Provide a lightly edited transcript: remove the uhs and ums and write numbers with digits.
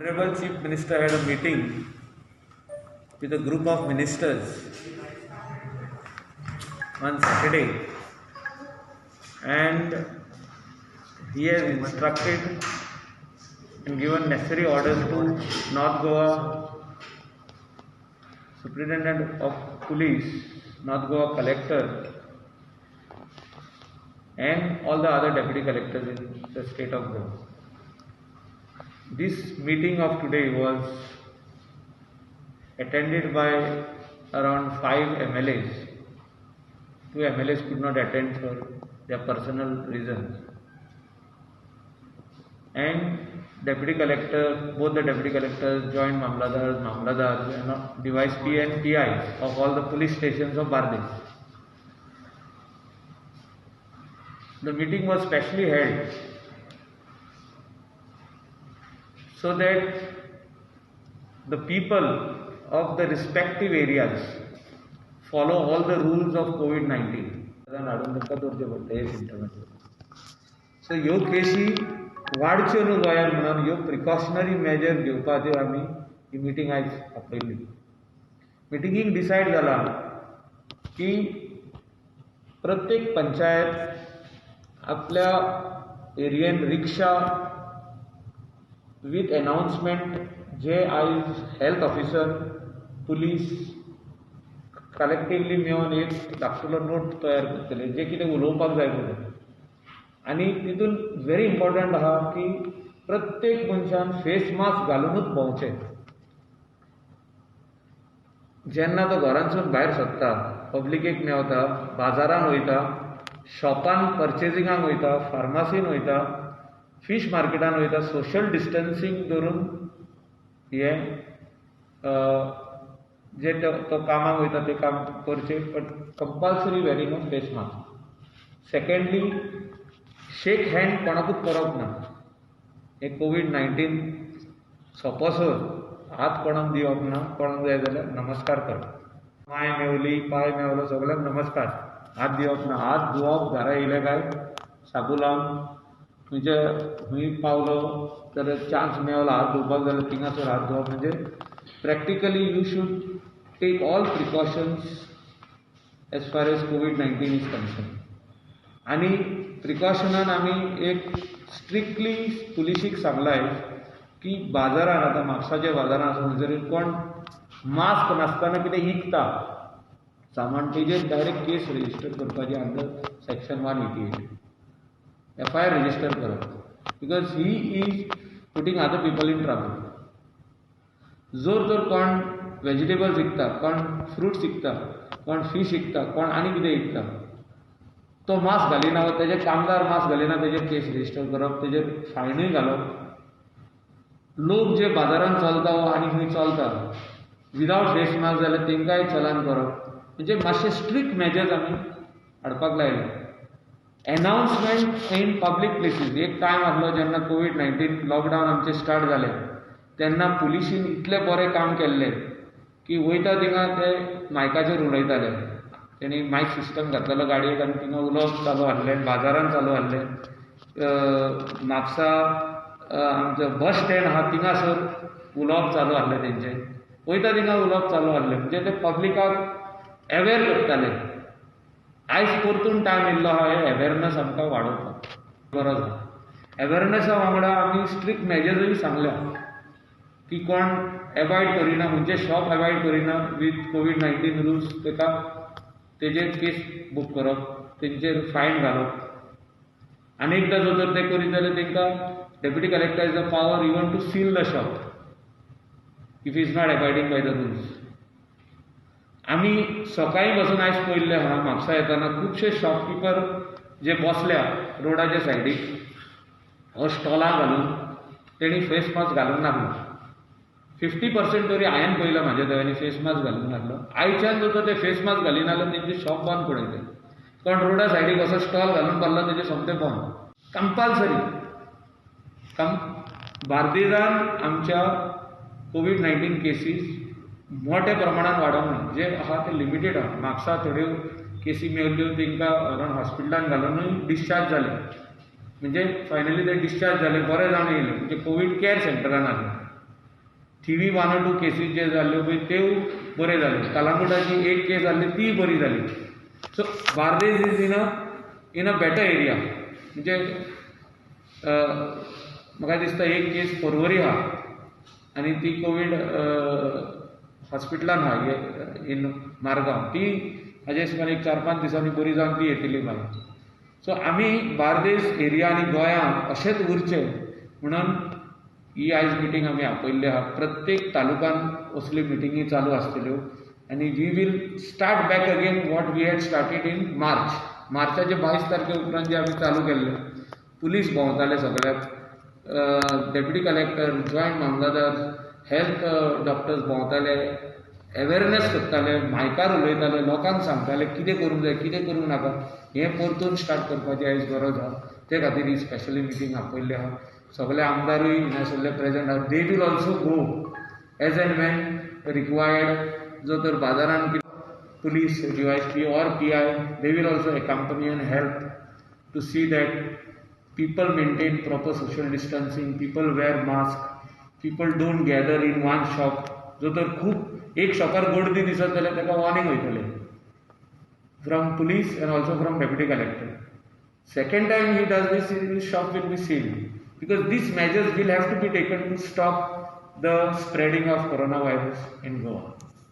Honorable Chief Minister had a meeting with a group of ministers on Saturday, and he has instructed and given necessary orders to North Goa Superintendent of Police, North Goa Collector, and all the other deputy collectors in the state of Goa. This meeting of today was attended by around 5 MLAs. 2 MLAs could not attend for their personal reasons. And deputy collector, both the deputy collectors, joint mamladars, and device P and PIs of all the police stations of Bardesh. The meeting was specially held so that the people of the respective areas follow all the rules of COVID-19. So ह्यो केसी वाडच्यो न्हू गोंयांत म्हणून ह्यो precautionary major घेवपाच्यो आमी ही meeting आयज आपयली. मिटिंगेक decide जाला की प्रत्येक पंचायत आपल्या एरियेन रिक्षा with announcement जे आयज हेल्थ ऑफिसर पुलीस कलेक्टिवली मेळून एक धाकटुलो नोट तयार करतले जे कितें उलोवपाक जाय पळय. आनी तितून व्हेरी इम्पॉर्टंट आहा की प्रत्येक मनशान फेस मास्क घालूनच भोंवचें. जेन्ना तो घरांतसून भायर सरता, पब्लिकेक मेवता, बाजारान वयता, शॉपान पर्चेसिंगाक वयता, फार्मासीन वयता, फिश मार्केटान वयता, सोशल डिस्टन्सिंग धरून हे जे तो कामाक वयता ते काम करचें, but compulsory wearing of face mask. Secondly, shake hand कोणाकूच करप ना. हे कोविड-19 सोंपोसर हात कोणाक दिवप ना. कोणाक जाय जाल्यार नमस्कार करप. माय मेवली, पाय मेवलो, सगळ्यांक नमस्कार. हात दिवप ना. हात धुवप घरा येयले काय साबू लावन खंय पावलो जाल्यार चान्स मेवलो हात धुवपाक जाल्यार थिंगासर हात धुवप. म्हणजे practically you should take all precautions as far as कोविड-19 इज कन्सर्न. आनी प्रिकॉशनान आमी एक स्ट्रिक्टली पुलिसीक सांगलाय की बाजारान, आतां म्हापसाच्या बाजारान आसा थंयसर कोण मास्क नासतना कितें विकता सामान, तेजेर डायरेक्ट केस रजिस्टर करपाची अंडर सेक्शन 188. FIR रजिस्टर करप, because he is putting other people in trouble. जोर तर कोण वेजिटेबल्स विकता, कोण फ्रुट्स विकता, कोण फिश विकता, कोण आनी कितें विकता, तो मास्क घालिना, तेजे कामदार मास्क घालिना, तेजेर केस रजिस्टर करप, तेजेर फायनूय घालप. लोक जे बाजारान चलता वा आनी खंय चलता विदावट फेस मास्क जाल्यार तेंकाय चलान करप. म्हणजे मातशे स्ट्रिक्ट मेजर्स आमी हाडपाक लायले. Announcement in public places. एक टायम आसलो जेन्ना कोविड-19 लॉकडावन आमचे स्टार्ट जाले तेन्ना पुलिसीन इतलें बरें काम केल्लें की वयता थिंगा ते मायकाचेर उलयताले. तेणी मायक सिस्टम घातलेलो गाडयेक आनी थिंगा उलोवप चालू आसलें. बाजारान चालू आसलें. म्हापसा आमचो बस स्टँड आहा थिंगासर उलोवप चालू आसलें तेंचें. वयता थिंगा उलोवप चालू आसलें. म्हणजे ते पब्लिकाक अवेर करताले. आयज परतून टायम येयल्लो आहा हे अवेरनस आमकां वाडोवपाक गरज आहा. अवेरनसा वांगडा आमी स्ट्रिक्ट मेजर्सूय सांगल्या की कोण एवॉयड करिना, म्हणजे शॉप एवॉयड करिना वीथ कोविड-19 रुल्स, तेजेर केस बूक करप, तेंचेर फायन घालप. आनी एकदां जर तर ते करीत जाल्यार तेंकां deputy collector is the power even to seal the shop if is not abiding by the rules. आमी सकाळीं पासून आयज पळयल्लें आहा म्हापसा येताना खुबशे शॉपकिपर जे बसल्या रोडाच्या सायडीक हो स्टॉलां घालून तेणी फेस मास्क घालूंक नासलो. 50% तरी हांवें पळयलो म्हाज्या दोळ्यांनी फेस मास्क घालूंक नासलो. आयच्यान जर तर ते फेस मास्क घालिना जाल्यार तेंचे शॉप बंद पडयले. कोण रोडा सायडीक असो स्टॉल घालून पावलो तेजे सोमतें बंद. कंपल्सरी. बार्देजान आमच्या कोविड-19 केसीस मोठ्या प्रमाणात वाडोंक ना. जे आहा ते लिमिटेड आहा. म्हापसा थोड्यो केसी मेवल्यो तेंकां व्हरोन हॉस्पिटलान घालूनय डिस्चार्ज जाले. म्हणजे फायनली ते डिस्चार्ज जाले, बरे जावन येयले. म्हणजे कोवीड केअर सेंटरान आसले. थिवी 1 or 2 केसीस जे जाल्ल्यो पळय त्यो बरे जाले. कलांगुटाची एक केस जाल्ली ती बरी जाली. So Bardez is in a better area. म्हणजे म्हाका दिसता एक केस पर्वरी आहा आनी ती कोवीड हॉस्पिटलान आहा इन मारगांव. ती हाजे हिशोबान एक 4-5 दिसांनी बरी जावन ती येतली भायर. सो आमी बार्देस एरिया आनी गोंयांत अशेंच उरचे म्हणून ही आयज मिटींग आमी आपयल्ली आहा. प्रत्येक तालुकान असल्यो मिटिंगी चालू आसतल्यो आनी we will start back again what we had started in March. मार्चाचे 22 तारखे उपरांत जे आमी चालू केल्ले, पुलीस भोंवताले सगळ्याक, deputy collector, joint mamlatdar, health doctors भोंवताले, अवेरनेस करताले, मायकार उलयताले, लोकांक सांगताले कितें करूंक जाय कितें करूंक नाका. हें परतून स्टार्ट करपाची आयज गरज आहा. ते खातीर ही स्पेशली मिटींग आपयल्ली आहा. सगळे आमदारूय हांगासरले प्रेझेंट आहा. They will also go as and when required. जो तर बाजारान police, DYSP or PI, they will also accompany and help to see that people maintain proper social distancing, people wear mask, people don't gather in one shop. जो तर खूब एक शॉपार गर्दी दिसत जाल्यार ताका वॉर्निंग वयतले from police and also from deputy collector. Second time he does this, his shop will be sealed because these measures will have to be taken to stop the spreading of coronavirus in Goa.